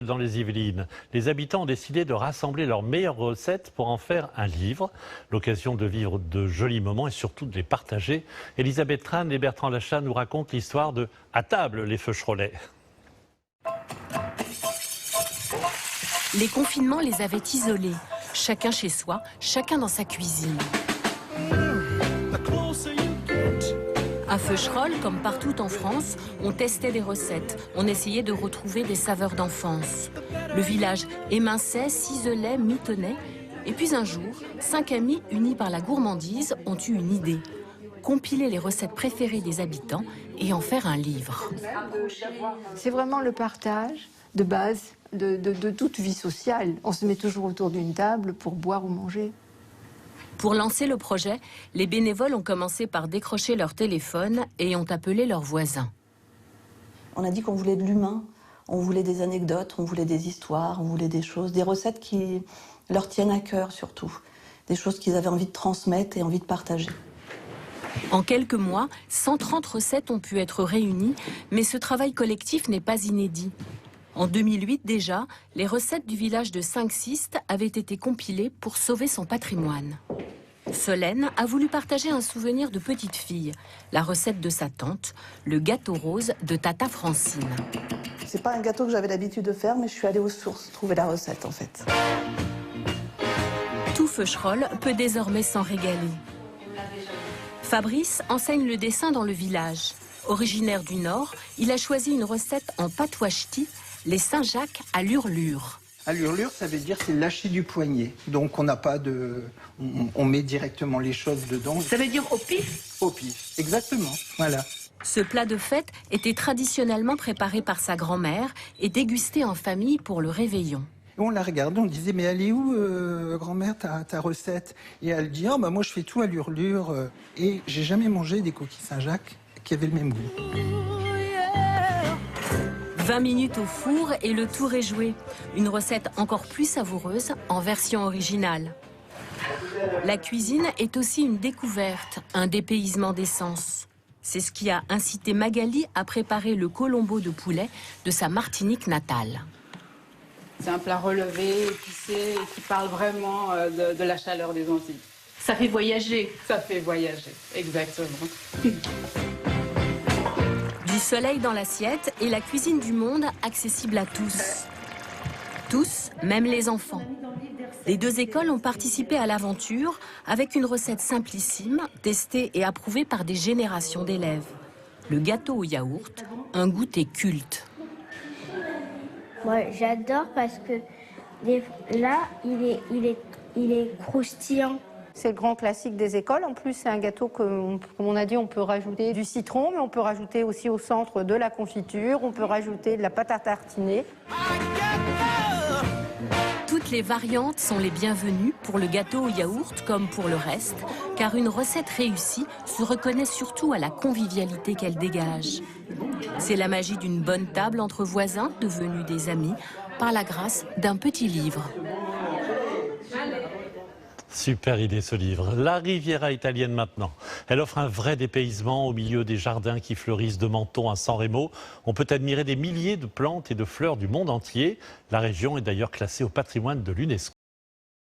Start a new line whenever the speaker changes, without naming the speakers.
Dans les Yvelines, les habitants ont décidé de rassembler leurs meilleures recettes pour en faire un livre. L'occasion de vivre de jolis moments et surtout de les partager. Elisabeth Tran et Bertrand Lachat nous racontent l'histoire de « À table, les Feucherolais ».
Les confinements les avaient isolés. Chacun chez soi, chacun dans sa cuisine. À Feucherolles, comme partout en France, on testait des recettes. On essayait de retrouver des saveurs d'enfance. Le village éminçait, ciselait, mitonnait. Et puis un jour, 5 amis unis par la gourmandise ont eu une idée. Compiler les recettes préférées des habitants et en faire un livre.
C'est vraiment le partage de base de toute vie sociale. On se met toujours autour d'une table pour boire ou manger.
Pour lancer le projet, les bénévoles ont commencé par décrocher leur téléphone et ont appelé leurs voisins.
On a dit qu'on voulait de l'humain, on voulait des anecdotes, on voulait des histoires, on voulait des choses, des recettes qui leur tiennent à cœur surtout. Des choses qu'ils avaient envie de transmettre et envie de partager.
En quelques mois, 130 recettes ont pu être réunies, mais ce travail collectif n'est pas inédit. En 2008 déjà, les recettes du village de Saint-Xiste avaient été compilées pour sauver son patrimoine. Solène a voulu partager un souvenir de petite fille, la recette de sa tante, le gâteau rose de Tata Francine.
C'est pas un gâteau que j'avais l'habitude de faire, mais je suis allée aux sources trouver la recette en fait.
Tout Feucherolles peut désormais s'en régaler. Fabrice enseigne le dessin dans le village. Originaire du Nord, il a choisi une recette en patois ch'ti, les Saint-Jacques à l'hurlure.
À l'hurlure, ça veut dire c'est lâcher du poignet. Donc on n'a pas de... On met directement les choses dedans.
Ça veut dire au pif?
Au pif, exactement, voilà.
Ce plat de fête était traditionnellement préparé par sa grand-mère et dégusté en famille pour le réveillon.
On la regardait, on disait mais elle est où grand-mère ta recette? Et elle dit oh, bah, moi je fais tout à l'hurlure et j'ai jamais mangé des coquilles Saint-Jacques qui avaient le même goût.
20 minutes au four et le tour est joué. Une recette encore plus savoureuse en version originale. La cuisine est aussi une découverte, un dépaysement d'essence. C'est ce qui a incité Magali à préparer le colombo de poulet de sa Martinique natale.
C'est un plat relevé, épicé, qui parle vraiment de la chaleur des Antilles.
Ça fait voyager.
Ça fait voyager, exactement.
Du soleil dans l'assiette et la cuisine du monde accessible à tous. Tous, même les enfants. Les deux écoles ont participé à l'aventure avec une recette simplissime, testée et approuvée par des générations d'élèves. Le gâteau au yaourt, un goûter culte.
Moi, j'adore parce que là, il est croustillant.
C'est le grand classique des écoles. En plus, c'est un gâteau que, comme on a dit, on peut rajouter du citron, mais on peut rajouter aussi au centre de la confiture, on peut rajouter de la pâte à tartiner.
Toutes les variantes sont les bienvenues pour le gâteau au yaourt comme pour le reste, car une recette réussie se reconnaît surtout à la convivialité qu'elle dégage. C'est la magie d'une bonne table entre voisins devenus des amis par la grâce d'un petit livre.
Super idée ce livre. La Riviera italienne maintenant. Elle offre un vrai dépaysement au milieu des jardins qui fleurissent de Menton à San Remo. On peut admirer des milliers de plantes et de fleurs du monde entier. La région est d'ailleurs classée au patrimoine de l'UNESCO.